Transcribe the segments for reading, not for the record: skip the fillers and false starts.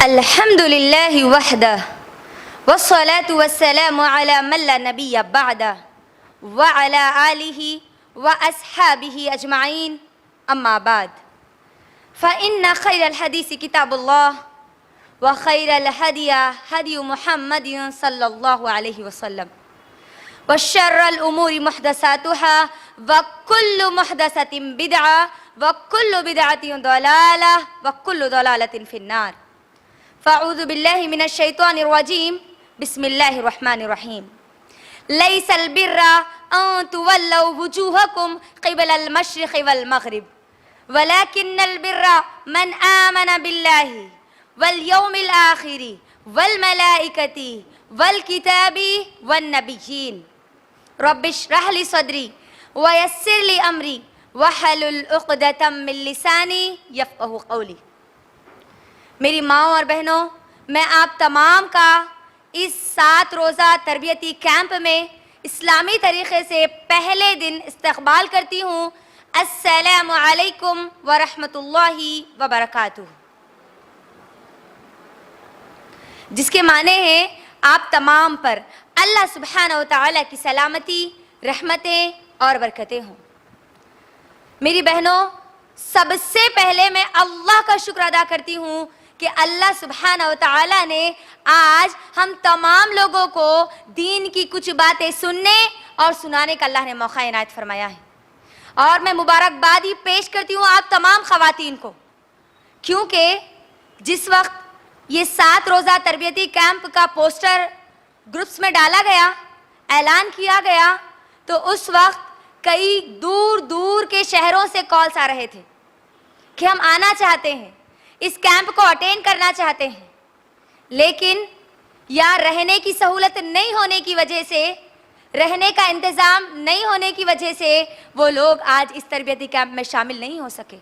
الحمد للہ وحدہ والصلاة والسلام على من لا نبی بعدہ وعلى آلہ واصحابہ اجمعین اما بعد فإن خیر الحدیث کتاب اللہ وخیر الہدی ہدی محمد صلی اللہ علیہ وسلم وشر الامور محدثاتها وکل محدثۃ بدعہ وکل بدعۃ ضلالہ وکل ضلالۃ فی النار فاعوذ باللہ من الشیطان الرجیم بسم اللہ الرحمن الرحیم لیس البر ان تولوا وجوہکم قبل المشرق والمغرب ولكن البر من آمن باللہ والیوم الآخر والملائکۃ والکتاب والنبیین رب اشرح لی صدری ویسر لی امری واحلل عقدۃ من لسانی یفقہوا قولی۔ میری ماؤں اور بہنوں، میں آپ تمام کا اس 7 روزہ تربیتی کیمپ میں اسلامی طریقے سے پہلے دن استقبال کرتی ہوں۔ السلام علیکم ورحمۃ اللہ وبرکاتہ، جس کے معنی ہیں آپ تمام پر اللہ سبحانہ و تعالیٰ کی سلامتی، رحمتیں اور برکتیں ہوں۔ میری بہنوں، سب سے پہلے میں اللہ کا شکر ادا کرتی ہوں کہ اللہ سبحانہ و تعالیٰ نے آج ہم تمام لوگوں کو دین کی کچھ باتیں سننے اور سنانے کا اللہ نے موقع عنایت فرمایا ہے، اور میں مبارکبادی پیش کرتی ہوں آپ تمام خواتین کو، کیونکہ جس وقت یہ 7 روزہ تربیتی کیمپ کا پوسٹر گروپس میں ڈالا گیا، اعلان کیا گیا، تو اس وقت کئی دور دور کے شہروں سے کالز آ رہے تھے کہ ہم آنا چاہتے ہیں، اس کیمپ کو اٹینڈ کرنا چاہتے ہیں، لیکن یا رہنے کی سہولت نہیں ہونے کی وجہ سے، رہنے کا انتظام نہیں ہونے کی وجہ سے وہ لوگ آج اس تربیتی کیمپ میں شامل نہیں ہو سکے۔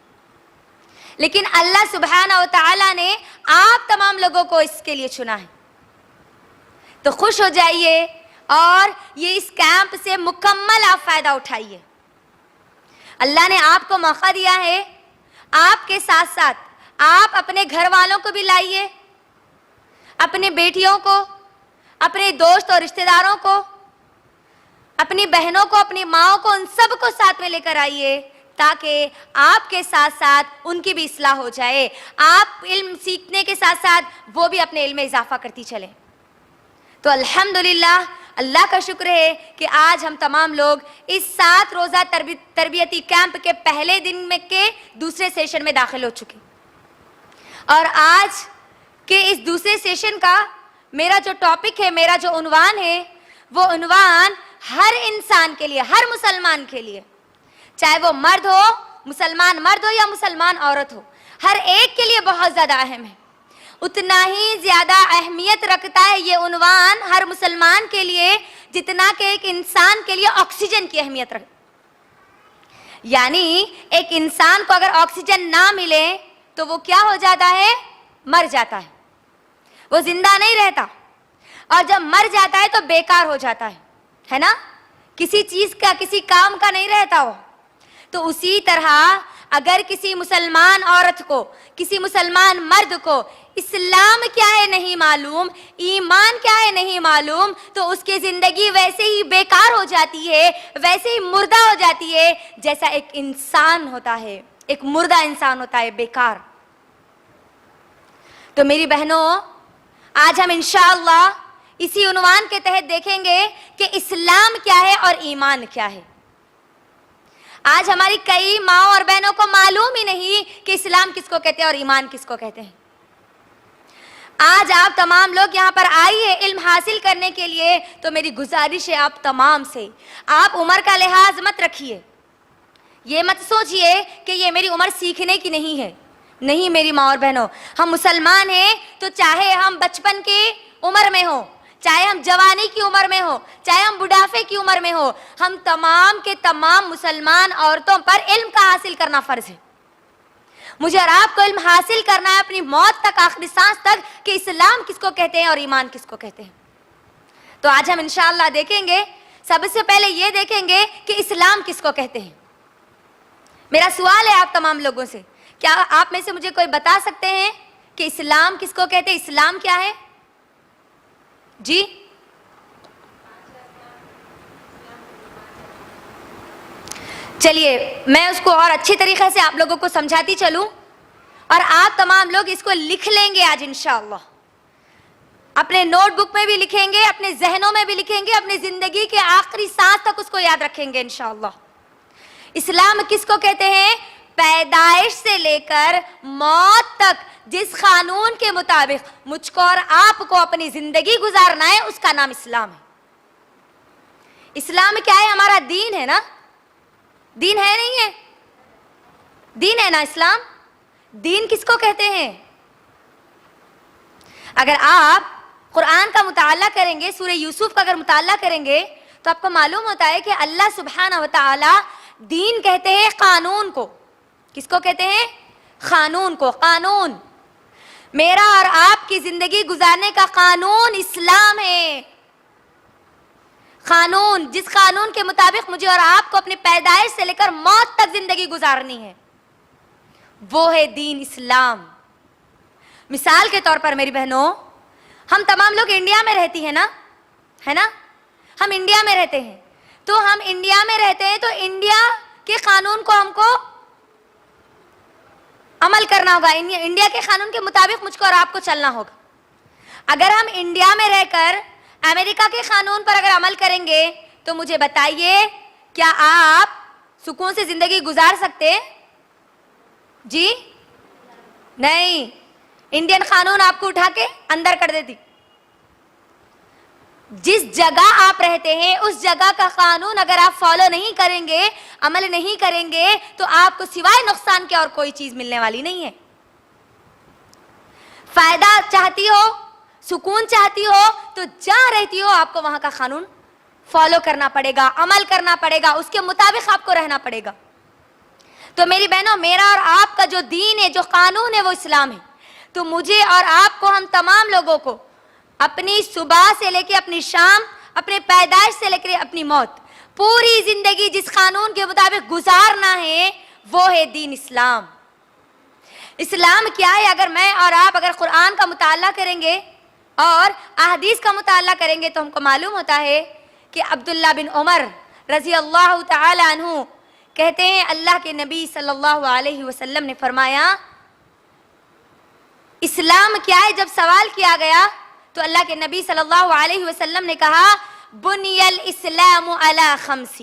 لیکن اللہ سبحانہ و تعالیٰ نے آپ تمام لوگوں کو اس کے لیے چنا ہے، تو خوش ہو جائیے اور یہ اس کیمپ سے مکمل آپ فائدہ اٹھائیے۔ اللہ نے آپ کو موقع دیا ہے، آپ کے ساتھ ساتھ آپ اپنے گھر والوں کو بھی لائیے، اپنے بیٹیوں کو، اپنے دوست اور رشتہ داروں کو، اپنی بہنوں کو، اپنی ماؤں کو، ان سب کو ساتھ میں لے کر آئیے، تاکہ آپ کے ساتھ ساتھ ان کی بھی اصلاح ہو جائے، آپ علم سیکھنے کے ساتھ ساتھ وہ بھی اپنے علم میں اضافہ کرتی چلیں۔ تو الحمدللہ اللہ کا شکر ہے کہ آج ہم تمام لوگ اس 7 روزہ تربیتی کیمپ کے پہلے دن میں کے دوسرے سیشن میں داخل ہو چکے، اور آج کے اس دوسرے سیشن کا میرا جو ٹاپک ہے، میرا جو عنوان ہے، وہ عنوان ہر انسان کے لیے، ہر مسلمان کے لیے، چاہے وہ مرد ہو، مسلمان مرد ہو یا مسلمان عورت ہو، ہر ایک کے لیے بہت زیادہ اہم ہے۔ اتنا ہی زیادہ اہمیت رکھتا ہے یہ عنوان ہر مسلمان کے لیے جتنا کہ ایک انسان کے لیے آکسیجن کی اہمیت رکھتا، یعنی ایک انسان کو اگر آکسیجن نہ ملے تو وہ کیا ہو جاتا ہے؟ مر جاتا ہے، وہ زندہ نہیں رہتا، اور جب مر جاتا ہے تو بیکار ہو جاتا ہے نا، کسی چیز کا، کسی کام کا نہیں رہتا وہ۔ تو اسی طرح اگر کسی مسلمان عورت کو، کسی مسلمان مرد کو اسلام کیا ہے نہیں معلوم، ایمان کیا ہے نہیں معلوم، تو اس کی زندگی ویسے ہی بیکار ہو جاتی ہے، ویسے ہی مردہ ہو جاتی ہے جیسا ایک انسان ہوتا ہے، ایک مردہ انسان ہوتا ہے، بیکار۔ تو میری بہنوں، آج ہم انشاءاللہ اسی عنوان کے تحت دیکھیں گے کہ اسلام کیا ہے اور ایمان کیا ہے۔ آج ہماری کئی ماں اور بہنوں کو معلوم ہی نہیں کہ اسلام کس کو کہتے ہیں اور ایمان کس کو کہتے ہیں۔ آج آپ تمام لوگ یہاں پر آئیے علم حاصل کرنے کے لیے، تو میری گزارش ہے آپ تمام سے، آپ عمر کا لحاظ مت رکھیے، یہ مت سوچئے کہ یہ میری عمر سیکھنے کی نہیں ہے۔ نہیں میری ماں اور بہنوں، ہم مسلمان ہیں تو چاہے ہم بچپن کی عمر میں ہوں، چاہے ہم جوانی کی عمر میں ہوں، چاہے ہم بڑھاپے کی عمر میں ہوں، ہم تمام کے تمام مسلمان عورتوں پر علم کا حاصل کرنا فرض ہے۔ مجھے اور آپ کو علم حاصل کرنا ہے اپنی موت تک، آخری سانس تک، کہ اسلام کس کو کہتے ہیں اور ایمان کس کو کہتے ہیں۔ تو آج ہم انشاءاللہ دیکھیں گے، سب سے پہلے یہ دیکھیں گے کہ اسلام کس کو کہتے ہیں۔ میرا سوال ہے آپ تمام لوگوں سے، کیا آپ میں سے مجھے کوئی بتا سکتے ہیں کہ اسلام کس کو کہتے ہیں؟ اسلام کیا ہے جی؟ چلیے میں اس کو اور اچھی طریقے سے آپ لوگوں کو سمجھاتی چلوں، اور آپ تمام لوگ اس کو لکھ لیں گے آج انشاءاللہ، اپنے نوٹ بک میں بھی لکھیں گے، اپنے ذہنوں میں بھی لکھیں گے، اپنی زندگی کے آخری سانس تک اس کو یاد رکھیں گے انشاءاللہ۔ اسلام کس کو کہتے ہیں؟ پیدائش سے لے کر موت تک جس قانون کے مطابق مجھ کو اور آپ کو اپنی زندگی گزارنا ہے، اس کا نام اسلام ہے۔ اسلام کیا ہے؟ ہمارا دین ہے نا؟ دین ہے نہیں ہے؟ دین ہے نا اسلام؟ دین کس کو کہتے ہیں؟ اگر آپ قرآن کا مطالعہ کریں گے، سورہ یوسف کا اگر مطالعہ کریں گے تو آپ کو معلوم ہوتا ہے کہ اللہ سبحانہ و تعالی دین کہتے ہیں قانون کو۔ کس کو کہتے ہیں؟ قانون کو۔ قانون، میرا اور آپ کی زندگی گزارنے کا قانون اسلام ہے۔ قانون، جس قانون کے مطابق مجھے اور آپ کو اپنی پیدائش سے لے کر موت تک زندگی گزارنی ہے، وہ ہے دین اسلام۔ مثال کے طور پر میری بہنوں، ہم تمام لوگ انڈیا میں رہتی ہیں نا، ہے نا؟ ہم انڈیا میں رہتے ہیں، تو ہم انڈیا میں رہتے ہیں تو انڈیا کے قانون کو ہم کو عمل کرنا ہوگا، انڈیا کے قانون کے مطابق مجھ کو اور آپ کو چلنا ہوگا۔ اگر ہم انڈیا میں رہ کر امریکہ کے قانون پر اگر عمل کریں گے تو مجھے بتائیے، کیا آپ سکون سے زندگی گزار سکتے؟ جی نہیں، انڈین قانون آپ کو اٹھا کے اندر کر دیتی۔ جس جگہ آپ رہتے ہیں اس جگہ کا قانون اگر آپ فالو نہیں کریں گے، عمل نہیں کریں گے، تو آپ کو سوائے نقصان کے اور کوئی چیز ملنے والی نہیں ہے۔ فائدہ چاہتی ہو، سکون چاہتی ہو، تو جہاں رہتی ہو آپ کو وہاں کا قانون فالو کرنا پڑے گا، عمل کرنا پڑے گا، اس کے مطابق آپ کو رہنا پڑے گا۔ تو میری بہنوں، میرا اور آپ کا جو دین ہے، جو قانون ہے، وہ اسلام ہے۔ تو مجھے اور آپ کو، ہم تمام لوگوں کو اپنی صبح سے لے کے اپنی شام، اپنے پیدائش سے لے کے اپنی موت، پوری زندگی جس قانون کے مطابق گزارنا ہے، وہ ہے دین اسلام۔ اسلام کیا ہے؟ اگر میں اور آپ اگر قرآن کا مطالعہ کریں گے اور احادیث کا مطالعہ کریں گے تو ہم کو معلوم ہوتا ہے کہ عبداللہ بن عمر رضی اللہ تعالی عنہ کہتے ہیں، اللہ کے نبی صلی اللہ علیہ وسلم نے فرمایا، اسلام کیا ہے؟ جب سوال کیا گیا تو اللہ کے نبی صلی اللہ علیہ وسلم نے کہا، بنی الاسلام علی خمس،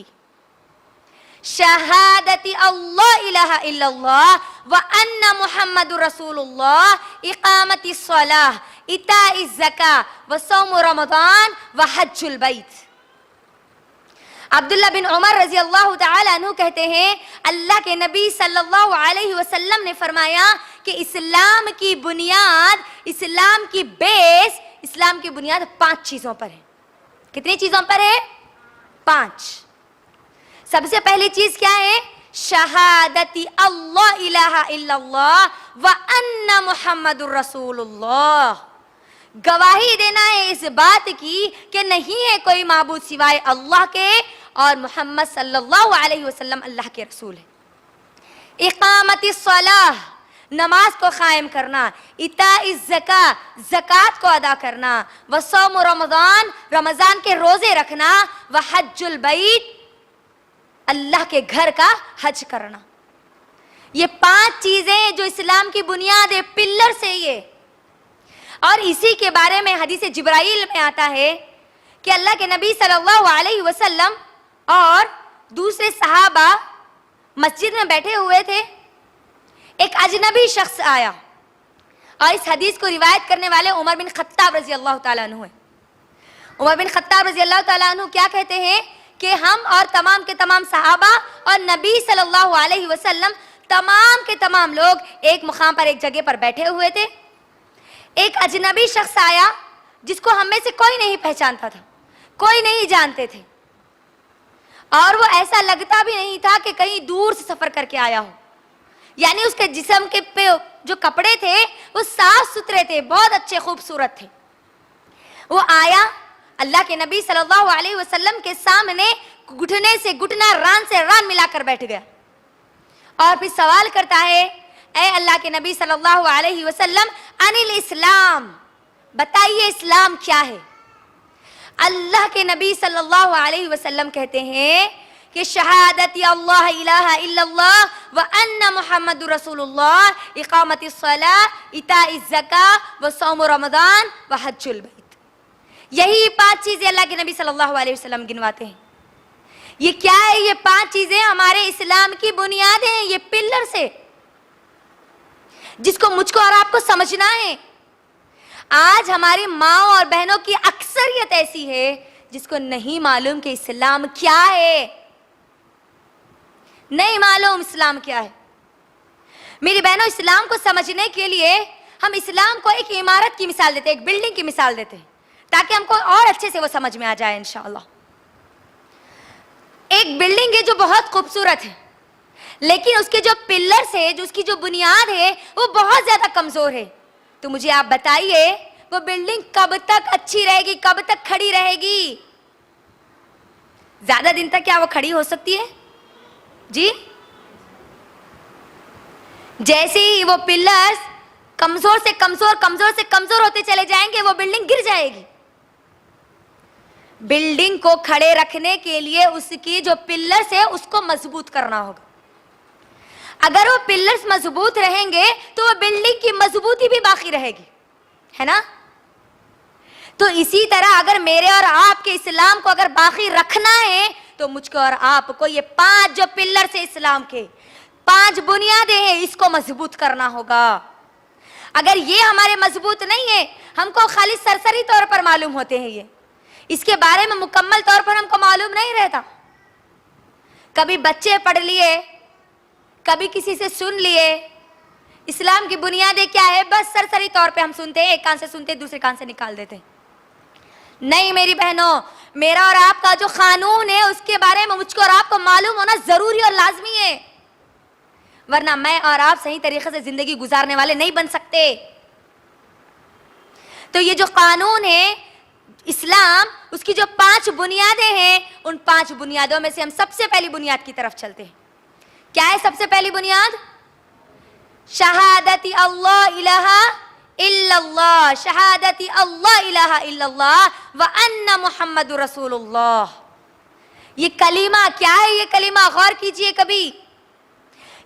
شہادت اللہ الہ الا اللہ وان محمد رسول اللہ، اقامت الصلاۃ، ایتاء الزکاۃ، وصوم رمضان، وحج البیت۔ عبداللہ بن عمر رضی اللہ تعالی عنہ کہتے ہیں، اللہ کے نبی صلی اللہ علیہ وسلم نے فرمایا کہ اسلام کی بنیاد، اسلام کی بیس، اسلام کی بنیاد 5 چیزوں پر ہے۔ کتنی چیزوں پر ہے؟ 5۔ سب سے پہلی چیز کیا ہے؟ شہادت اللہ الہ الا اللہ وان محمد رسول اللہ، گواہی دینا ہے اس بات کی کہ نہیں ہے کوئی معبود سوائے اللہ کے، اور محمد صلی اللہ علیہ وسلم اللہ کے رسول ہے۔ اقامت الصلاۃ، نماز کو قائم کرنا، ایتاء الزکاۃ، زکوٰۃ کو ادا کرنا، وصوم رمضان، رمضان کے روزے رکھنا، وحج البیت، اللہ کے گھر کا حج کرنا۔ یہ 5 چیزیں جو اسلام کی بنیاد ہے، پلر سے یہ۔ اور اسی کے بارے میں حدیث جبرائیل میں آتا ہے کہ اللہ کے نبی صلی اللہ علیہ وسلم اور دوسرے صحابہ مسجد میں بیٹھے ہوئے تھے، ایک اجنبی شخص آیا، اور اس حدیث کو روایت کرنے والے عمر بن خطاب رضی اللہ تعالیٰ عنہ ہیں۔ عمر بن خطاب رضی اللہ تعالیٰ عنہ کیا کہتے ہیں کہ ہم اور تمام کے تمام صحابہ اور نبی صلی اللہ علیہ وسلم، تمام کے تمام لوگ ایک مقام پر، ایک جگہ پر بیٹھے ہوئے تھے۔ ایک اجنبی شخص آیا جس کو ہم میں سے کوئی نہیں پہچانتا تھا، کوئی نہیں جانتے تھے، اور وہ ایسا لگتا بھی نہیں تھا کہ کہیں دور سے سفر کر کے آیا ہو، یعنی اس کے جسم کے پہ جو کپڑے تھے وہ صاف ستھرے تھے، بہت اچھے خوبصورت تھے۔ وہ آیا، اللہ کے نبی صلی اللہ علیہ وسلم کے سامنے گھٹنے سے گھٹنا، ران سے ران ملا کر بیٹھ گیا، اور پھر سوال کرتا ہے، اے اللہ کے نبی صلی اللہ علیہ وسلم، अनिल इस्लाम, बताइए इस्लाम क्या है। अल्लाह के नबी सल्लल्लाहु अलैहि वसल्लम कहते हैं कि शहादत अल्लाह इलाहा इल्लल्लाह व अन्ना मुहम्मदुर रसूलुल्लाह, इकामतिस सलाह, इताइज ज़कात व सौम रमज़ान व हज्जुल बैत। यही 5 चीजें अल्लाह के नबी सल्लल्लाहु अलैहि वसल्लम गिनवाते हैं। ये क्या है? ये 5 चीजें हमारे इस्लाम की बुनियादें हैं, ये पिलर्स है जिसको मुझको और आपको समझना है। आज हमारी माँ और बहनों की अक्सरियत ऐसी है जिसको नहीं मालूम कि इस्लाम क्या है, नहीं मालूम इस्लाम क्या है। मेरी बहनों, इस्लाम को समझने के लिए हम इस्लाम को एक इमारत की मिसाल देते हैं, एक बिल्डिंग की मिसाल देते हैं, ताकि हमको और अच्छे से वो समझ में आ जाए इंशाअल्लाह। एक बिल्डिंग है जो बहुत खूबसूरत है, लेकिन उसके जो पिलर्स है, जो उसकी जो बुनियाद है, वो बहुत ज्यादा कमजोर है। तो मुझे आप बताइए वो बिल्डिंग कब तक अच्छी रहेगी, कब तक खड़ी रहेगी? ज्यादा दिन तक क्या वो खड़ी हो सकती है जी? जैसे ही वो पिलर्स कमजोर से कमजोर, कमजोर से कमजोर होते चले जाएंगे, वो बिल्डिंग गिर जाएगी। बिल्डिंग को खड़े रखने के लिए उसकी जो पिलर्स है उसको मजबूत करना होगा। अगर वो पिलर्स मजबूत रहेंगे तो वो बिल्डिंग की मजबूती भी बाकी रहेगी, है ना? तो इसी तरह अगर मेरे और आपके इस्लाम को अगर बाकी रखना है तो मुझको और आपको ये 5 जो पिलर्स है इस्लाम के, 5 बुनियादें हैं, इसको मजबूत करना होगा। अगर ये हमारे मजबूत नहीं है, हमको खाली सरसरी तौर पर मालूम होते हैं, ये इसके बारे में मुकम्मल तौर पर हमको मालूम नहीं रहता। कभी बच्चे पढ़ लिए, कभी किसी से सुन लिए, इस्लाम की बुनियादें क्या है बस सरसरी तौर पे हम सुनते हैं, एक कान से सुनते हैं, दूसरे कान से निकाल देते हैं। नहीं मेरी बहनों, मेरा और आपका जो कानून है उसके बारे में मुझको और आपको मालूम होना जरूरी और लाजमी है, वरना मैं और आप सही तरीके से जिंदगी गुजारने वाले नहीं बन सकते। तो ये जो कानून है इस्लाम, उसकी जो 5 बुनियादें हैं, उन 5 बुनियादों में से हम सबसे पहली बुनियाद की तरफ चलते हैं। क्या है सबसे पहली बुनियाद? शहादती अल्लाह इलाहा इल्लल्लाह, शहादती अल्लाह इलाहा इल्लल्लाह व अन्ना मुहम्मदुर रसूलुल्लाह। ये कलीमा क्या है? ये कलीमा गौर कीजिए कभी।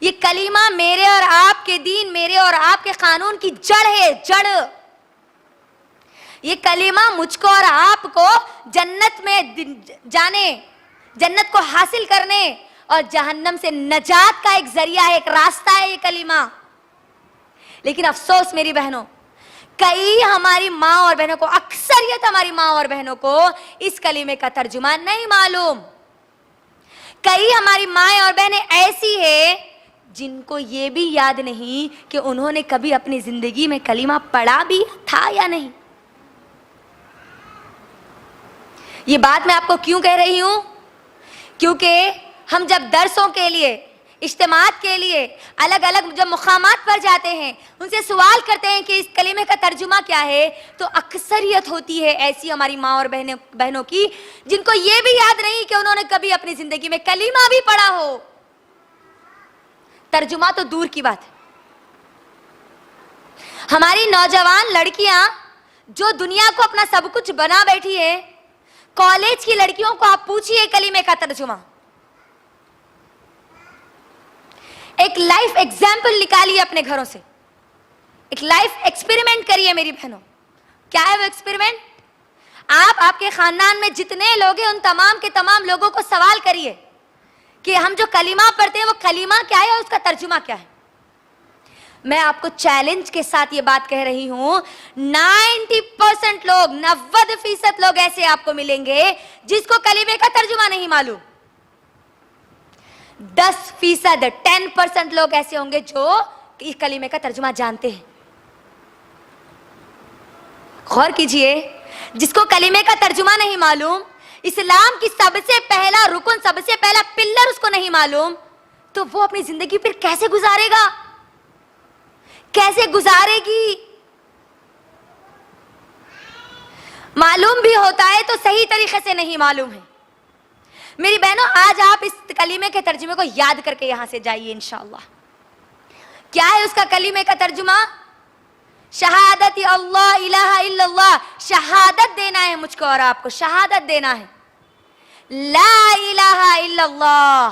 ये कलीमा मेरे और आपके दीन, मेरे और आपके कानून की जड़ है, जड़। ये कलीमा मुझको और आपको जन्नत में जाने, जन्नत को हासिल करने और जहन्नम से नजात का एक जरिया है, एक रास्ता है ये कलीमा। लेकिन अफसोस मेरी बहनों, कई हमारी माँ और बहनों को, अक्सरियत हमारी माँ और बहनों को इस कलीमे का तर्जुमा नहीं मालूम। कई हमारी माएँ और बहनें ऐसी है जिनको ये भी याद नहीं कि उन्होंने कभी अपनी जिंदगी में कलीमा पढ़ा भी था या नहीं। ये बात मैं आपको क्यों कह रही हूं? क्योंकि हम जब दरसों के लिए, इज्तिमात के लिए अलग अलग जब मुकामात पर जाते हैं, उनसे सवाल करते हैं कि इस कलीमे का तर्जुमा क्या है, तो अक्सरियत होती है ऐसी हमारी माँ और बहनों की जिनको ये भी याद नहीं कि उन्होंने कभी अपनी जिंदगी में कलीमा भी पढ़ा हो। तर्जुमा तो दूर की बात है। हमारी नौजवान लड़कियां जो दुनिया को अपना सब कुछ बना बैठी है, कॉलेज की लड़कियों को आप पूछिए कलीमे का तर्जुमा। एक लाइफ एग्जाम्पल निकालिए अपने घरों से, एक लाइफ एक्सपेरिमेंट करिए मेरी बहनों। क्या है वो एक्सपेरिमेंट? आप आपके खानदान में जितने लोग हैं उन तमाम के तमाम लोगों को सवाल करिए कि हम जो कलीमा पढ़ते हैं वो कलीमा क्या है और उसका तर्जुमा क्या है। मैं आपको चैलेंज के साथ ये बात कह रही हूं, 90% लोग, 90% लोग ऐसे आपको मिलेंगे जिसको कलीमे का तर्जुमा नहीं मालूम। 10%, 10% लोग ऐसे होंगे जो इस कलीमे का तर्जुमा जानते हैं। गौर कीजिए, जिसको कलीमे का तर्जुमा नहीं मालूम, इस्लाम की सबसे पहला रुकन, सबसे पहला पिलर उसको नहीं मालूम, तो वो अपनी जिंदगी फिर कैसे गुजारेगा, कैसे गुजारेगी? मालूम भी होता है तो सही तरीके से नहीं मालूम है। मेरी बहनों, आज आप इस कलीमे के तर्जुमे को याद करके यहां से जाइए इंशाअल्लाह। क्या है उसका कलीमे का तर्जुमा? शहादत अल्लाह इलाहा इल्लल्लाह, शहादत देना है मुझको और आपको, शहादत देना है। ला इलाहा इल्लल्लाह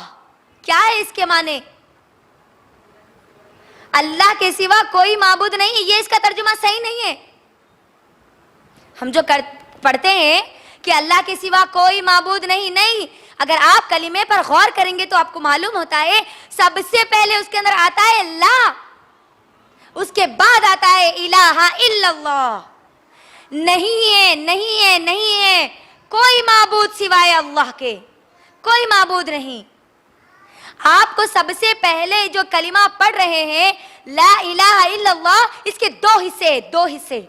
क्या है इसके माने? अल्लाह के सिवा कोई माबूद नहीं, ये इसका तर्जुमा सही नहीं है। हम जो पढ़ते हैं कि अल्लाह के सिवा कोई माबूद नहीं, नहीं, अगर आप कलीमे पर गौर करेंगे तो आपको मालूम होता है सबसे पहले उसके अंदर आता है ला, उसके बाद आता है इलाहा इल्लल्लाह। नहीं है, नहीं है, नहीं है कोई माबूद सिवाय अल्लाह के, कोई माबूद नहीं। आपको सबसे पहले जो कलिमा पढ़ रहे हैं ला इलाहा इल्लल्लाह, इसके दो हिस्से, दो हिस्से।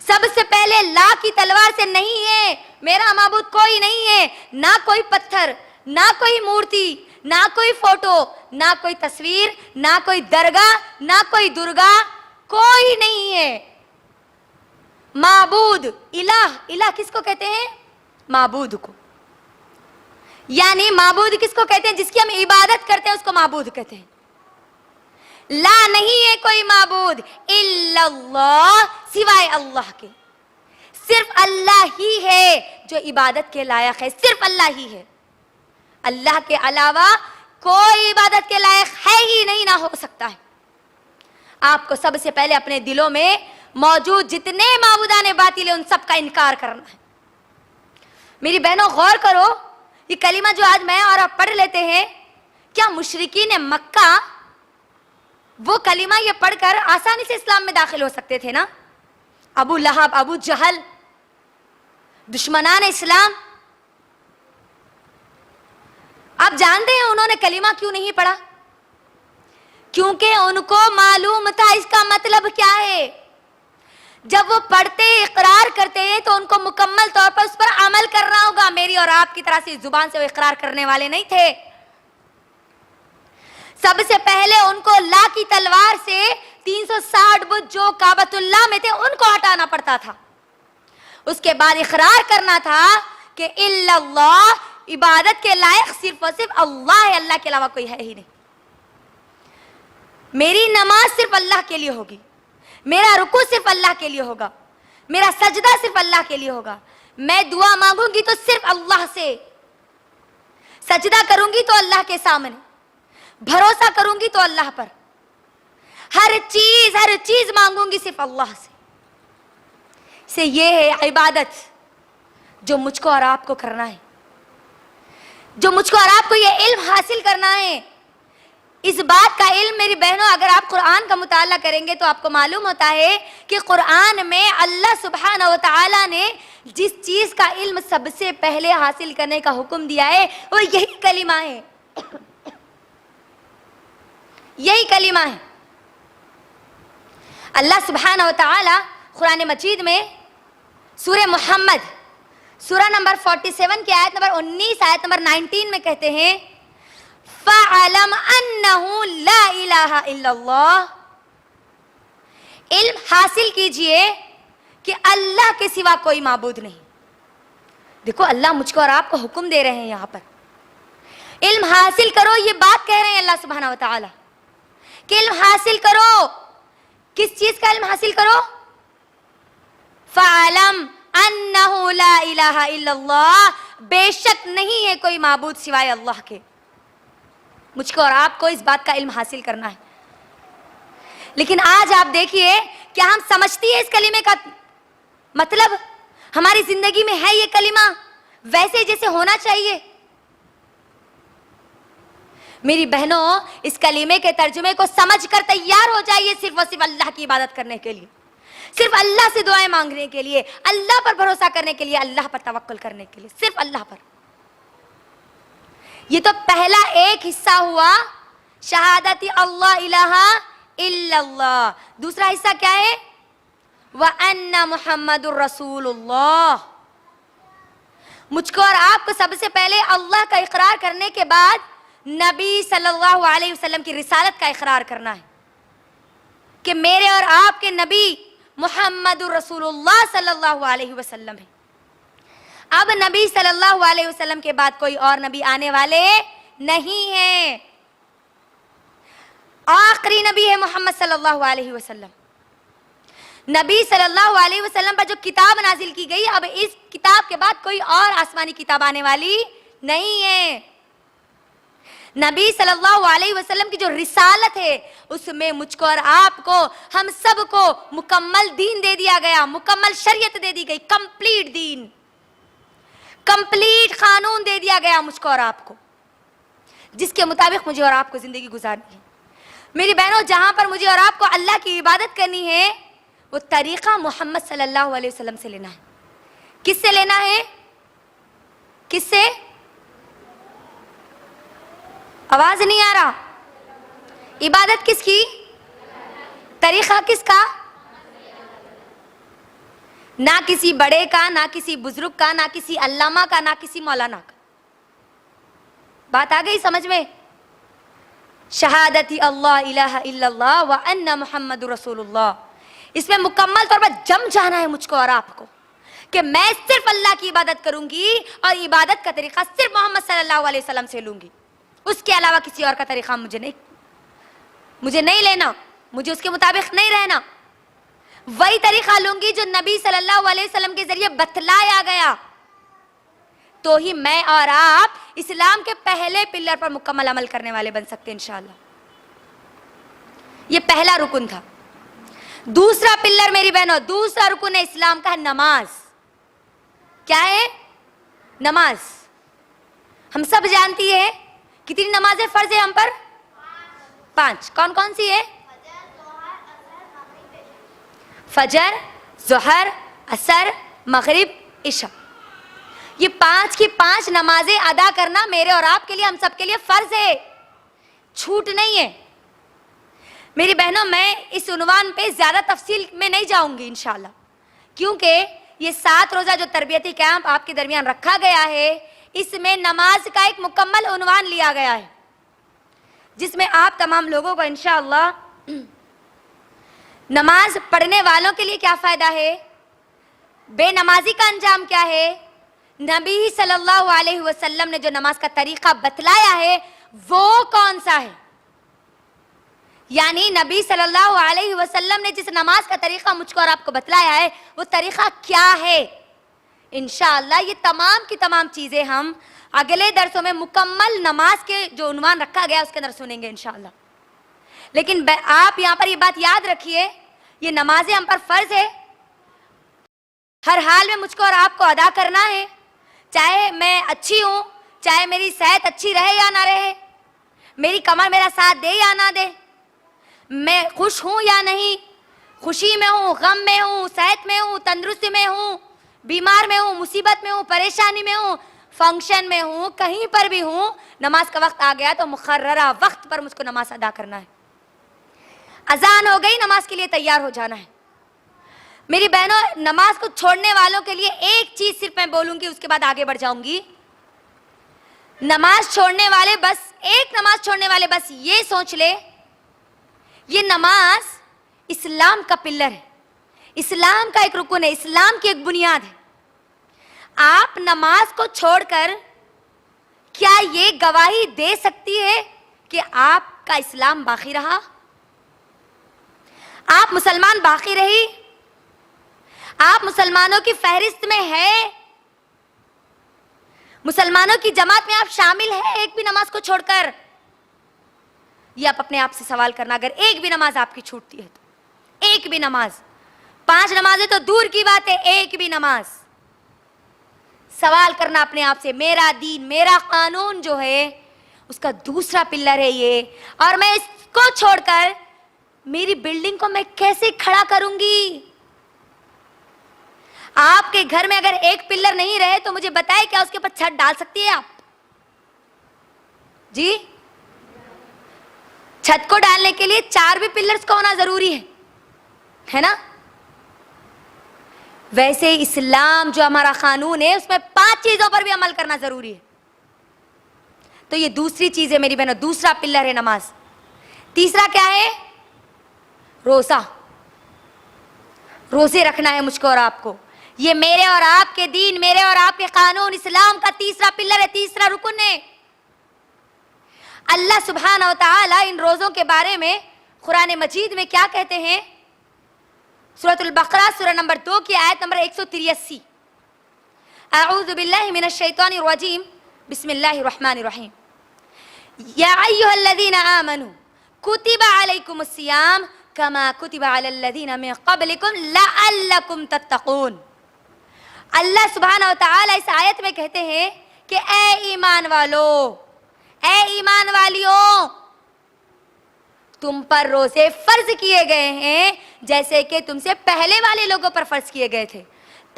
सबसे पहले ला की तलवार से नहीं है, मेरा माबूद कोई नहीं है, ना कोई पत्थर, ना कोई मूर्ति, ना कोई फोटो, ना कोई तस्वीर, ना कोई दरगाह, ना कोई दुर्गा, कोई नहीं है माबूद। इलाह, इलाह किसको कहते हैं? माबूद को। यानी माबूद किसको कहते हैं? जिसकी हम इबादत करते हैं उसको माबूद कहते हैं। ला नहीं है कोई माबूद इल्लल्लाह, सिवाय अल्लाह के। सिर्फ अल्लाह ही है जो इबादत के लायक है, सिर्फ अल्लाह ही है। अल्लाह के अलावा कोई इबादत के लायक है ही नहीं, ना हो सकता है। आपको सबसे पहले अपने दिलों में मौजूद जितने माबूदाने बातिल है उन सब का इनकार करना है। मेरी बहनों गौर करो, ये कलीमा जो आज मैं और आप पढ़ लेते हैं, क्या मुशरिकीन मक्का वो कलीमा ये पढ़कर आसानी से इस्लाम में दाखिल हो सकते थे ना? अबू लहब, अबू जहल, दुश्मनान इस्लाम। आप जानते हैं उन्होंने कलीमा क्यों नहीं पढ़ा? क्योंकि उनको मालूम था इसका मतलब क्या है। जब वो पढ़ते, इकरार करते हैं तो उनको मुकम्मल तौर पर उस पर अमल करना होगा। मेरी और आपकी तरह से जुबान से वो इकरार करने वाले नहीं थे। सबसे पहले उनको ला की तलवार से 360 बुत जो काबतुल्लाह में थे उनको हटाना पड़ता था। उसके बाद इकरार करना था कि इल्लल्लाह, इबादत के लायक सिर्फ और सिर्फ अल्लाह है, अल्लाह के अलावा कोई है ही नहीं। मेरी नमाज सिर्फ अल्लाह के लिए होगी, मेरा रुकू सिर्फ अल्लाह के लिए होगा, मेरा सजदा सिर्फ अल्लाह के लिए होगा, मैं दुआ मांगूंगी तो सिर्फ अल्लाह से, सजदा करूंगी तो अल्लाह के सामने, भरोसा करूंगी तो अल्लाह पर, हर चीज मांगूंगी सिर्फ अल्लाह से ये है इबादत जो मुझको और आपको करना है, जो मुझको और आपको ये इल्म हासिल करना है। इस बात का इल्म मेरी बहनों, अगर आप कुरान का मुताला करेंगे तो आपको मालूम होता है कि कुरान में अल्लाह सुब्हानहू व तआला ने जिस चीज का इल्म सबसे पहले हासिल करने का हुक्म दिया है वो यही कलिमा है, यही कलिमा है। अल्लाह सुब्हानहू व तआला कुरान मजीद में सूरह मुहम्मद सूरा नंबर 47 की आयत नंबर 19, आयत नंबर 19 में कहते हैं फ़अलम अन्नहु ला इलाहा इल्लल्लाह, इल्म हासिल कीजिए कि अल्लाह के सिवा कोई माबूद नहीं। देखो अल्लाह मुझको और आपको हुक्म दे रहे हैं यहाँ पर, इल्म हासिल करो, ये बात कह रहे हैं अल्लाह सुब्हानहू व तआला कि इल्म हासिल करो। किस चीज का इल्म हासिल करो? फ़अलम अन्नहु ला इलाहा इल्लल्लाह, बेशक नहीं है कोई माबूद सिवाय अल्लाह के। मुझको और आपको इस बात का इल्म हासिल करना है। लेकिन आज आप देखिए, क्या हम समझती है इस कलीमे का मतलब? हमारी जिंदगी में है ये कलीमा वैसे जैसे होना चाहिए? मेरी बहनों, इस कलीमे के तर्जुमे को समझकर तैयार हो जाइए सिर्फ और सिर्फ अल्लाह की इबादत करने के लिए, सिर्फ अल्लाह से दुआएं मांगने के लिए, अल्लाह पर भरोसा करने के लिए, अल्लाह पर तवक्कुल करने के लिए, सिर्फ अल्लाह पर। ये तो पहला एक हिस्सा हुआ शहादती अल्लाह इलाहा इल्लल्लाह। दूसरा हिस्सा क्या है? व अन्ना मुहम्मदुर रसूलुल्लाह। मुझको और आपको सबसे पहले अल्लाह का इकरार करने के बाद नबी सल्लल्लाहु अलैहि वसल्लम की रिसालत का इकरार करना है कि मेरे और आपके नबी मुहम्मदुर रसूलुल्लाह सल्लल्लाहु अलैहि वसल्लम है। अब नबी सल्लल्लाहु अलैहि वसल्लम के बाद कोई और नबी आने वाले नहीं है, आखिरी नबी है मोहम्मद सल्लल्लाहु अलैहि वसल्लम। नबी सल्लल्लाहु अलैहि वसल्लम पर जो किताब नाजिल की गई, अब इस किताब के बाद कोई और आसमानी किताब आने वाली नहीं है। नबी सल्लल्लाहु अलैहि वसल्लम की जो रिसालत है उसमें मुझको और आपको, हम सबको मुकम्मल दीन दे दिया गया, मुकम्मल शरीयत दे दी गई, कंप्लीट दीन, कंप्लीट कानून दे दिया गया मुझको और आपको, जिसके मुताबिक मुझे और आपको जिंदगी गुजारनी है। मेरी बहनों, जहां पर मुझे और आपको अल्लाह की इबादत करनी है वो तरीका मोहम्मद सल्लल्लाहु अलैहि वसल्लम से लेना है। किससे लेना है? किससे? आवाज नहीं आ रहा। इबादत किसकी? तरीका किसका? ना किसी बड़े का, ना किसी बुजुर्ग का, ना किसी अल्लामा का, ना किसी मौलाना का। बात आ गई समझ में? शहादती अल्लाह इलाहा इल्लल्लाह व अन्ना मुहम्मदुर रसूलुल्लाह, इसमें मुकम्मल तौर पर जम जाना है मुझको और आपको कि मैं सिर्फ अल्लाह की इबादत करूंगी और इबादत का तरीका सिर्फ मोहम्मद सल्लल्लाहु अलैहि वसल्लम से लूंगी, उसके अलावा किसी और का तरीका मुझे नहीं लेना, मुझे उसके मुताबिक नहीं रहना। वही तरीका लूंगी जो नबी सल्लल्लाहु अलैहि वसल्लम के जरिए बतलाया गया, तो ही मैं और आप इस्लाम के पहले पिलर पर मुकम्मल अमल करने वाले बन सकते हैं इंशाअल्लाह। ये पहला रुकन था। दूसरा पिलर मेरी बहनों, दूसरा रुकन है इस्लाम का, नमाज। क्या है? नमाज। हम सब जानती है कितनी नमाजें फर्ज है हम पर? 5। कौन कौन सी है? फजर, जोहर, असर, मगरिब, इशा। ये 5 की 5 नमाजें अदा करना मेरे और आपके लिए, हम सबके लिए फर्ज है, छूट नहीं है। मेरी बहनों, मैं इस उन्वान पे ज्यादा तफसील में नहीं जाऊंगी इंशाल्लाह, क्योंकि ये 7 रोजा जो तरबियती कैंप आपके दरमियान रखा गया है, इसमें नमाज का एक मुकम्मल उन्वान लिया गया है, जिसमें आप तमाम लोगों को इंशाअल्लाह नमाज पढ़ने वालों के लिए क्या फायदा है, बेनमाजी का अंजाम क्या है, नबी सल्लल्लाहु अलैहि वसल्लम ने जो नमाज का तरीका बतलाया है वो कौन सा है, यानी नबी सल्लल्लाहु अलैहि वसल्लम ने जिस नमाज का तरीका मुझको और आपको बतलाया है वो तरीका क्या है। इंशाअल्लाह ये तमाम की तमाम चीजें हम अगले दरसों में मुकम्मल नमाज के जो उन्वान रखा गया उसके अंदर सुनेंगे इंशाअल्लाह। लेकिन आप यहाँ पर ये बात याद रखिए, ये नमाजें हम पर फर्ज है, हर हाल में मुझको और आपको अदा करना है, चाहे मैं अच्छी हूँ, चाहे मेरी सेहत अच्छी रहे या ना रहे, मेरी कमर मेरा साथ दे या ना दे, मैं खुश हूँ या नहीं, खुशी में हूँ, गम में हूँ, सेहत में हूँ, तंदुरुस्ती में हूँ, बीमार में हूँ, मुसीबत में हूँ, परेशानी में हूँ, फंक्शन में हूँ, कहीं पर भी हूँ, नमाज का वक्त आ गया तो मुकर्ररा वक्त पर मुझको नमाज अदा करना है। अजान हो गई, नमाज के लिए तैयार हो जाना है। मेरी बहनों, नमाज को छोड़ने वालों के लिए एक चीज सिर्फ मैं बोलूंगी, उसके बाद आगे बढ़ जाऊंगी। नमाज छोड़ने वाले बस, एक नमाज छोड़ने वाले बस ये सोच ले, ये नमाज इस्लाम का पिलर है, इस्लाम का एक रुकन है, इस्लाम की एक बुनियाद है। आप नमाज को छोड़कर क्या ये गवाही दे सकती है कि आपका इस्लाम बाकी रहा, आप मुसलमान बाकी रही, आप मुसलमानों की फहरिस्त में है, मुसलमानों की जमात में आप शामिल हैं एक भी नमाज को छोड़कर? ये आप अपने आप से सवाल करना, अगर एक भी नमाज आपकी छूटती है तो, एक भी नमाज, 5 नमाजें तो दूर की बात है, एक भी नमाज, सवाल करना अपने आप से, मेरा दीन, मेरा कानून जो है उसका दूसरा पिलर है ये, और मैं इसको छोड़कर मेरी बिल्डिंग को मैं कैसे खड़ा करूंगी? आपके घर में अगर एक पिलर नहीं रहे तो मुझे बताएं, क्या उसके ऊपर छत डाल सकती है आप? जी, छत को डालने के लिए 4 भी पिलर्स का होना जरूरी है ना? वैसे इस्लाम जो हमारा कानून है उसमें 5 चीजों पर भी अमल करना जरूरी है। तो ये दूसरी चीज है मेरी बहनों, दूसरा पिलर है नमाज। तीसरा क्या है? रोजा, रोजे रखना है मुझको और आपको। ये मेरे और आपके दीन, मेरे और आपके कानून, इस्लाम का तीसरा पिलर है, तीसरा रुकन है। अल्लाह सुब्हानहू व तआला इन रोजों के बारे में कुरान मजीद में क्या कहते हैं सूरत अल-बकरा सूरह नंबर 2 की आयत नंबर 183। अऊज़ु बिल्लाहि मिनश शैतानिर रजीम, बिस्मिल्लाहिर रहमानिर रहीम। या अय्युहल्लज़ीना आमनू कुतिबा अलैकुमुस सियाम कमा कुतिबा अलल्लज़ीना मिन क़ब्लिकुम लअल्लकुम तत्तक़ून। अल्लाह सुब्हानहू व तआला इस आयत में कहते हैं कि ए ईमान वालों, ए ईमान वालियों, तुम पर रोजे फर्ज किए गए हैं जैसे कि तुमसे पहले वाले लोगों पर फर्ज किए गए थे,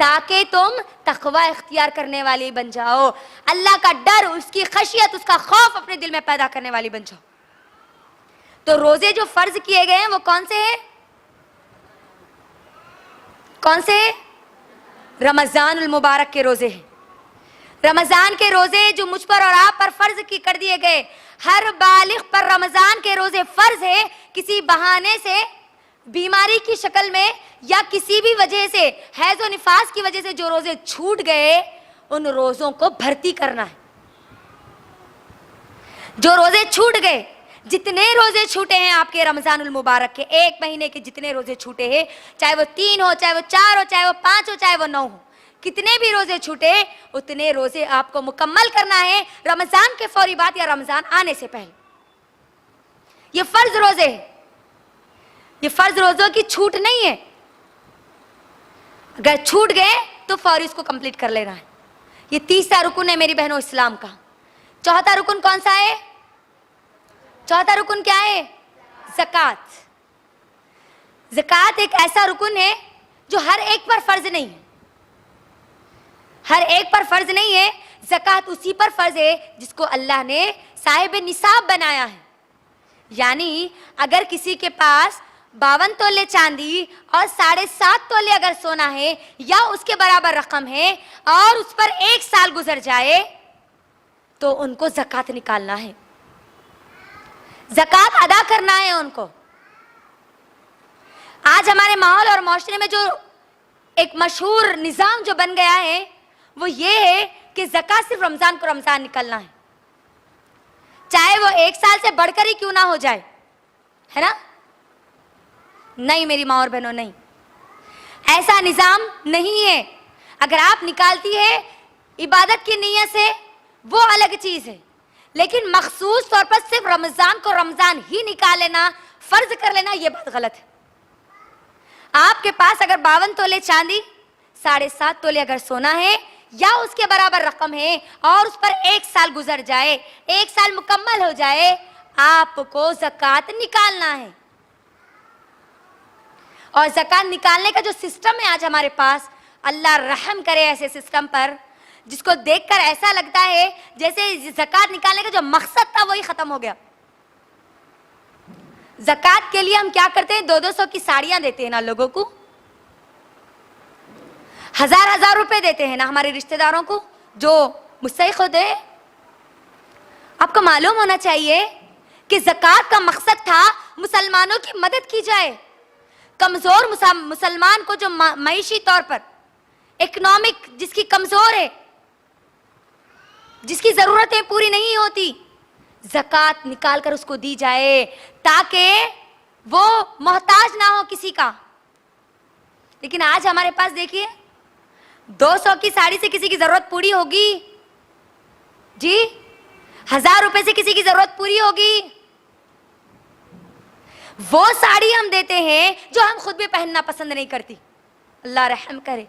ताकि तुम तक़वा इख्तियार करने वाली बन जाओ, अल्लाह का डर, उसकी खशियत, उसका खौफ अपने दिल में पैदा करने वाली बन जाओ। तो रोजे जो फर्ज किए गए हैं वो कौन से हैं? कौन से हैं? रमजानुल मुबारक के रोजे हैं। रमजान के रोजे जो मुझ पर और आप पर फर्ज की कर दिए गए। हर बालिग पर रमजान के रोजे फर्ज है। किसी बहाने से, बीमारी की शक्ल में या किसी भी वजह से, हैज़ और निफास की वजह से जो रोजे छूट गए, उन रोजों को भर्ती करना है। जो रोजे छूट गए, जितने रोजे छूटे हैं आपके रमजानुल मुबारक के, एक महीने के जितने रोजे छूटे हैं, चाहे वो 3 हो, चाहे वो 4 हो, चाहे वो 5 हो, चाहे वो 9 हो, कितने भी रोजे छूटे, उतने रोजे आपको मुकम्मल करना है रमजान के फौरी बाद या रमजान आने से पहले। ये फर्ज रोजे है, ये फर्ज रोजों की छूट नहीं है। अगर छूट गए तो फौरी इसको कंप्लीट कर लेना है। ये तीसरा रुकन है मेरी बहनों इस्लाम का। चौथा रुकन कौन सा है? चौथा रुकन क्या है? ज़कात। ज़कात एक ऐसा रुकन है जो हर एक पर फर्ज नहीं है, हर एक पर फर्ज नहीं है। ज़कात उसी पर फर्ज है जिसको अल्लाह ने साहिब निसाब बनाया है। यानी अगर किसी के पास 52 तोले चांदी और 7.5 तोले अगर सोना है या उसके बराबर रकम है और उस पर 1 साल गुजर जाए तो उनको ज़कात निकालना है, ज़कात अदा करना है उनको। आज हमारे माहौल और माशरे में जो एक मशहूर निज़ाम जो बन गया है वो ये है कि ज़कात सिर्फ रमज़ान को रमज़ान निकलना है, चाहे वो 1 साल से बढ़कर ही क्यों ना हो जाए, है ना? नहीं मेरी माँ और बहनों, नहीं, ऐसा निज़ाम नहीं है। अगर आप निकालती है इबादत की नीयत से वो अलग चीज़ है, लेकिन मखसूस तौर पर सिर्फ रमज़ान को रमज़ान ही निकाल लेना, फ़र्ज कर लेना, ये बात गलत है। आपके पास अगर 52 तोले चांदी, 7.5 तोले अगर सोना है या उसके बराबर रकम है और उस पर 1 साल गुजर जाए, 1 साल मुकम्मल हो जाए, आपको ज़कात निकालना है। और ज़कात निकालने का जो सिस्टम है आज हमारे पास, अल्लाह रहम करे ऐसे सिस्टम पर, जिसको देखकर ऐसा लगता है जैसे ज़कात निकालने का जो मकसद था वही खत्म हो गया। ज़कात के लिए हम क्या करते हैं? 200 की साड़ियां देते हैं ना लोगों को, 1000 रुपए देते हैं ना हमारे रिश्तेदारों को जो मुस्तहिक़ होते हैं। आपको मालूम होना चाहिए कि ज़कात का मकसद था मुसलमानों की मदद की जाए। कमज़ोर मुसलमान को जो मईशी तौर पर, इकोनॉमिक जिसकी कमज़ोर है, जिसकी ज़रूरतें पूरी नहीं होती, ज़कात निकाल कर उसको दी जाए ताकि वो मोहताज ना हो किसी का। लेकिन आज हमारे पास देखिए, 200 की साड़ी से किसी की ज़रूरत पूरी होगी जी? 1000 रुपए से किसी की ज़रूरत पूरी होगी? वो साड़ी हम देते हैं जो हम खुद भी पहनना पसंद नहीं करती, अल्लाह रहम करे,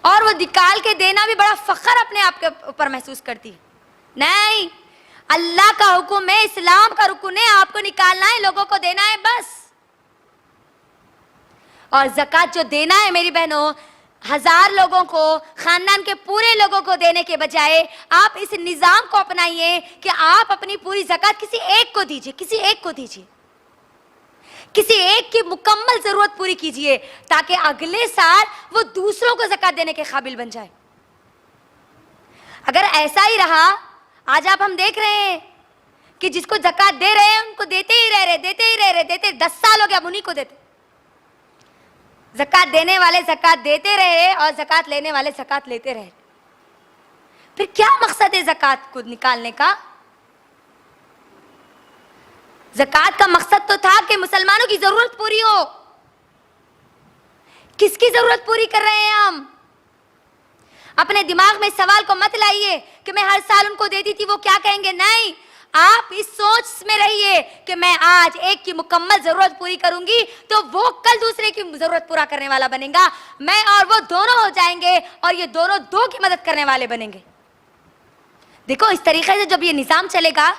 और वो निकाल के देना भी बड़ा फख्र अपने आप के ऊपर महसूस करती है। नहीं, अल्लाह का हुक्म है, इस्लाम का रुकन है, आपको निकालना है, लोगों को देना है बस। और ज़कात जो देना है मेरी बहनों, 1000 लोगों को, खानदान के पूरे लोगों को देने के बजाय आप इस निज़ाम को अपनाइए कि आप अपनी पूरी ज़कात किसी एक को दीजिए, किसी एक को दीजिए, किसी एक की मुकम्मल ज़रूरत पूरी कीजिए, ताकि अगले साल वो दूसरों को ज़कात देने के काबिल बन जाए। अगर ऐसा ही रहा, आज आप हम देख रहे हैं कि जिसको ज़कात दे रहे हैं उनको देते ही रह रहे, देते ही रह रहे, देते 10 साल हो गया उन्हीं को देते। ज़कात देने वाले ज़कात देते रहे और ज़कात लेने वाले ज़कात लेते रहे। फिर क्या मकसद है ज़कात को निकालने का? ज़कात का मकसद तो था कि मुसलमानों की ज़रूरत पूरी हो, किसकी जरूरत पूरी कर रहे हैं हम? अपने दिमाग में इस सवाल को मत लाइए कि मैं हर साल उनको देती थी, वो क्या कहेंगे। नहीं, आप इस सोच में रहिए कि मैं आज एक की मुकम्मल जरूरत पूरी करूंगी तो वो कल दूसरे की जरूरत पूरा करने वाला बनेगा। मैं और वो दोनों हो जाएंगे और ये दोनों दो की मदद करने वाले बनेंगे। देखो, इस तरीके से जब ये निजाम चलेगा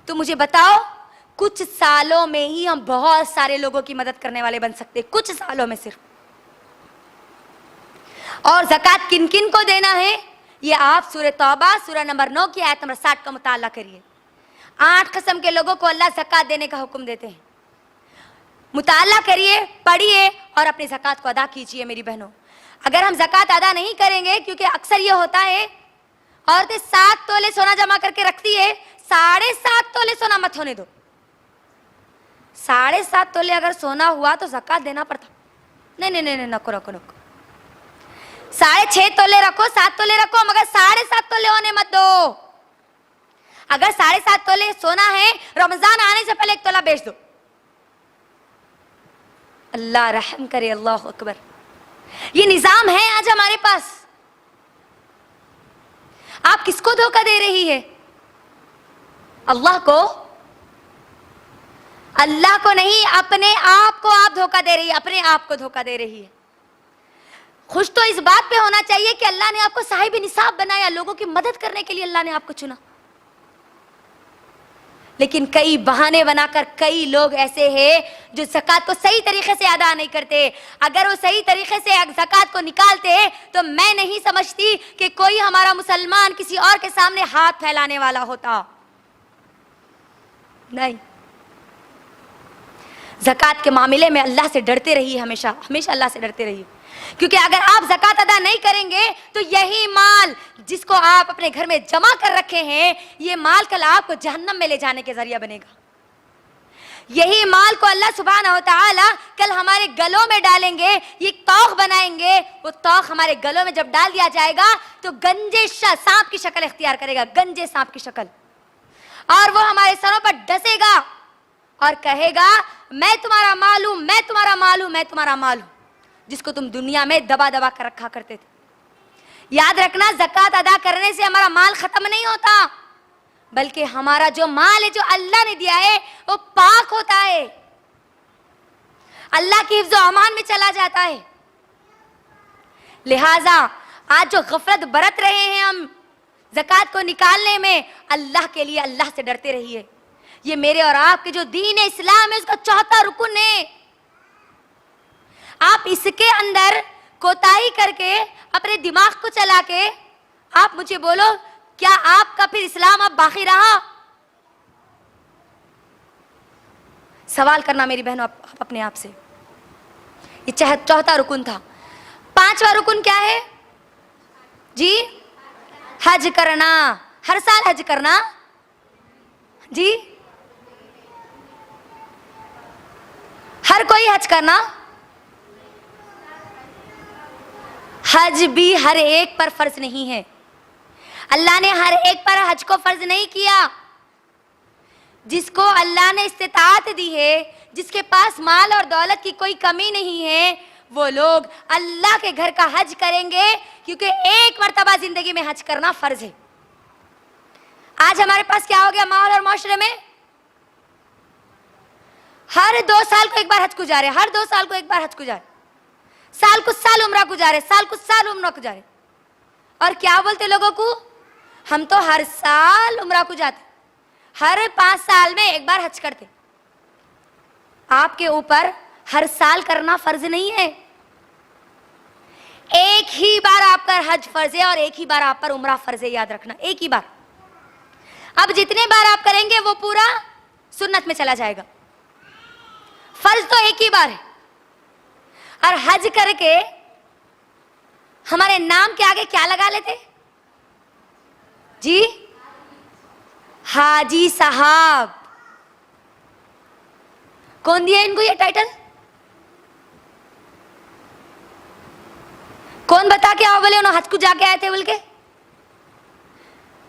तो मुझे बताओ, कुछ सालों में ही हम बहुत सारे लोगों की मदद करने वाले बन सकते हैं, कुछ सालों में सिर्फ। और ज़कात किन किन को देना है, ये आप सूरह तौबा सूरह नंबर 9 की आयत नंबर 60 का मुताला करिए। 8 किस्म के लोगों को अल्लाह ज़कात देने का हुक्म देते हैं। मुताला करिए, पढ़िए और अपनी ज़कात को अदा कीजिए। मेरी बहनों, अगर हम ज़कात अदा नहीं करेंगे, क्योंकि अक्सर ये होता है औरतें 7 तोले सोना जमा करके रखती है, 7.5 तोले सोना मत होने दो। 7.5 तोले अगर सोना हुआ तो ज़कात देना पड़ता। नहीं नहीं नहीं, नको नको नको, 6.5 तोले रखो, 7 तोले रखो, मगर 7.5 तोले होने मत दो। अगर 7.5 तोले सोना है, रमजान आने से पहले 1 तोला बेच दो। अल्लाह रहम करे, अल्लाह अकबर। ये निजाम है आज हमारे पास। आप किसको धोखा दे रही है? अल्लाह को? अल्लाह को नहीं, अपने आप को आप धोखा दे रही है, अपने आप को धोखा दे रही है। खुश तो इस बात पे होना चाहिए कि अल्लाह ने आपको साहिब निसाब बनाया, लोगों की मदद करने के लिए अल्लाह ने आपको चुना। लेकिन कई बहाने बनाकर कई लोग ऐसे हैं जो ज़कात को सही तरीके से अदा नहीं करते। अगर वो सही तरीके से ज़कात को निकालते तो मैं नहीं समझती कि कोई हमारा मुसलमान किसी और के सामने हाथ फैलाने वाला होता। नहीं, ज़कात के मामले में अल्लाह से डरते रहिए, हमेशा हमेशा अल्लाह से डरते रहिए। क्योंकि अगर आप ज़कात अदा नहीं करेंगे तो यही माल जिसको आप अपने घर में जमा कर रखे हैं, ये माल कल आपको जहन्नम में ले जाने के जरिया बनेगा। यही माल को अल्लाह सुब्हानहू व तआला कल हमारे गलों में डालेंगे, ये तौख बनाएंगे। वो तौख हमारे गलों में जब डाल दिया जाएगा तो गंजे सांप की शक्ल इख्तियार करेगा, गंजे सांप की शक्ल, और वो हमारे सरों पर डसेगा और कहेगा, मैं तुम्हारा माल हूं, मैं तुम्हारा माल हूं, मैं तुम्हारा माल हूं, जिसको तुम दुनिया में दबा दबा कर रखा करते थे। याद रखना, ज़कात अदा करने से हमारा माल खत्म नहीं होता, बल्कि हमारा जो माल है, जो अल्लाह ने दिया है, वो पाक होता है, अल्लाह की हिफ्ज़ व अमान में चला जाता है। लिहाजा आज जो गफलत बरत रहे हैं हम ज़कात को निकालने में, अल्लाह के लिए अल्लाह से डरते रहिए। ये मेरे और आपके जो दीन है, इस्लाम है, उसका चौथा रुकन है। आप इसके अंदर कोताही करके अपने दिमाग को चला के आप मुझे बोलो, क्या आपका फिर इस्लाम अब बाकी रहा? सवाल करना मेरी बहनों आप अपने आप से। ये चौथा रुकन था। 5वां रुकन क्या है जी? हज करना। हर साल हज करना जी, हर कोई हज करना। हज भी हर एक पर फर्ज नहीं है। अल्लाह ने हर एक पर हज को फर्ज नहीं किया। जिसको अल्लाह ने इस्तिताअत दी है, जिसके पास माल और दौलत की कोई कमी नहीं है, वो लोग अल्लाह के घर का हज करेंगे, क्योंकि एक मर्तबा जिंदगी में हज करना फर्ज है। आज हमारे पास क्या हो गया माहौल और माशरे में? हर 2 साल को एक बार हज गुजारे, हर 2 साल को एक बार हज गुजारे, साल कुछ साल उम्रा गुजारे, साल कुछ साल उम्रा गुजारे। और क्या बोलते लोगों को? हम तो हर साल उम्रा को जाते, हर 5 साल में एक बार हज करते। आपके ऊपर हर साल करना फर्ज नहीं है। एक ही बार आप पर हज फर्ज है और एक ही बार आप पर उम्रा फर्ज है, याद रखना, एक ही बार। अब जितने बार आप करेंगे वो पूरा सुन्नत में चला जाएगा। फर्ज तो एक ही बार है। और हज करके हमारे नाम के आगे क्या लगा लेते जी? हाजी साहब। कौन दिया इनको ये टाइटल? कौन बता के आओ बोले उन्होंने हज को जाके आए थे बोल के?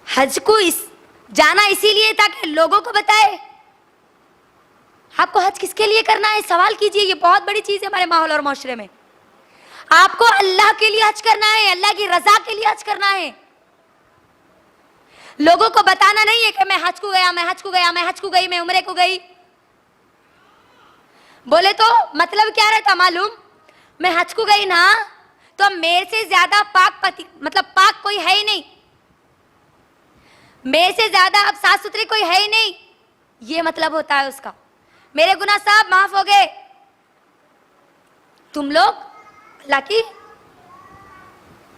हज को जाना इसीलिए ताकि लोगों को बताए। आपको हज किसके लिए करना है? सवाल कीजिए। ये बहुत बड़ी चीज है हमारे माहौल और माशरे में। آپ کو اللہ کے لیے حج کرنا ہے, اللہ کی رضا کے لیے حج کرنا ہے. لوگوں کو بتانا نہیں ہے کہ میں حج کو گیا, میں حج کو گیا, میں حج کو گئی, میں عمرے کو گئی. بولے تو مطلب کیا رہتا معلوم؟ میں حج کو گئی نا تو میرے سے زیادہ پاک کوئی ہے ہی نہیں, میرے سے زیادہ اب صاف ستھری کوئی ہے ہی نہیں, یہ مطلب ہوتا ہے اس کا. میرے گناہ سب معاف ہو گئے, تم لوگ اللہ کی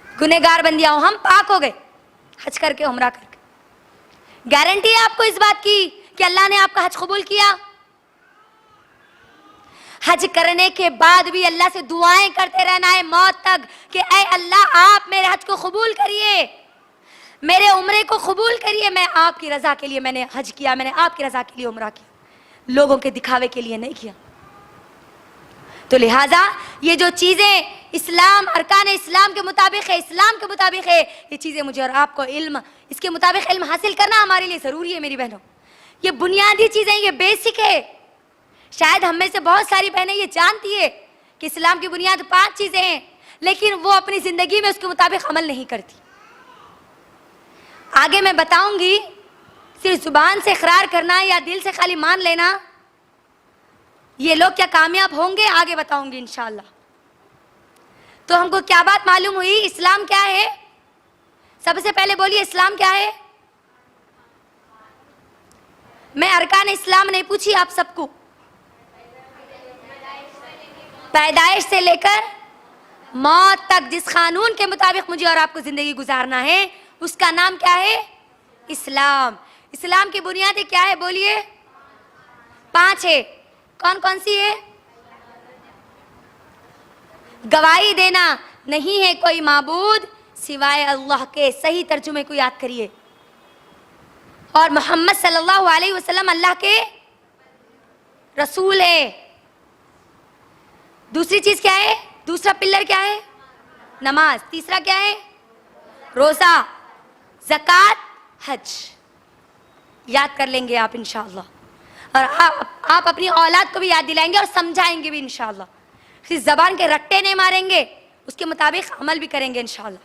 گنہگار بندیاں ہو, ہم پاک ہو گئے حج کر کے, عمرہ کر کے. گارنٹی ہے آپ کو اس بات کی کہ اللہ نے آپ کا حج قبول کیا. حج کرنے کے بعد بھی اللہ سے دعائیں کرتے رہنا ہے موت تک کہ اے اللہ آپ میرے حج کو قبول کریے, میرے عمرے کو قبول کریے, میں آپ کی رضا کے لیے میں نے حج کیا, میں نے آپ کی رضا کے لیے عمرہ کیا, لوگوں کے دکھاوے کے لیے نہیں کیا. تو لہٰذا یہ جو چیزیں اسلام, ارکان اسلام کے مطابق ہے, اسلام کے مطابق ہے, یہ چیزیں مجھے اور آپ کو علم, اس کے مطابق علم حاصل کرنا ہمارے لیے ضروری ہے میری بہنوں. یہ بنیادی چیزیں, یہ بیسک ہے. شاید ہم میں سے بہت ساری بہنیں یہ جانتی ہے کہ اسلام کی بنیاد 5 چیزیں ہیں, لیکن وہ اپنی زندگی میں اس کے مطابق عمل نہیں کرتی. آگے میں بتاؤں گی, صرف زبان سے اقرار کرنا یا دل سے خالی مان لینا, یہ لوگ کیا کامیاب ہوں گے, آگے بتاؤں گی انشاءاللہ. تو ہم کو کیا بات معلوم ہوئی, اسلام کیا ہے؟ سب سے پہلے بولیے اسلام کیا ہے. میں ارکان اسلام نہیں پوچھی آپ سب کو, پیدائش سے لے کر موت تک جس قانون کے مطابق مجھے اور آپ کو زندگی گزارنا ہے اس کا نام کیا ہے؟ اسلام. اسلام کی بنیادیں کیا ہے بولیے؟ 5 ہے. کون کون سی ہے؟ گواہی دینا نہیں ہے کوئی معبود سوائے اللہ کے, صحیح ترجمے کو یاد کریے, اور محمد صلی اللہ علیہ وسلم اللہ کے رسول ہے. دوسری چیز کیا ہے؟ دوسرا پلر کیا ہے؟ نماز. تیسرا کیا ہے؟ روزہ, زکوٰۃ, حج. یاد کر لیں گے آپ انشاءاللہ, اور آپ اپنی اولاد کو بھی یاد دلائیں گے اور سمجھائیں گے بھی انشاءاللہ. صرف زبان کے رٹے نہیں ماریں گے, اس کے مطابق عمل بھی کریں گے انشاءاللہ.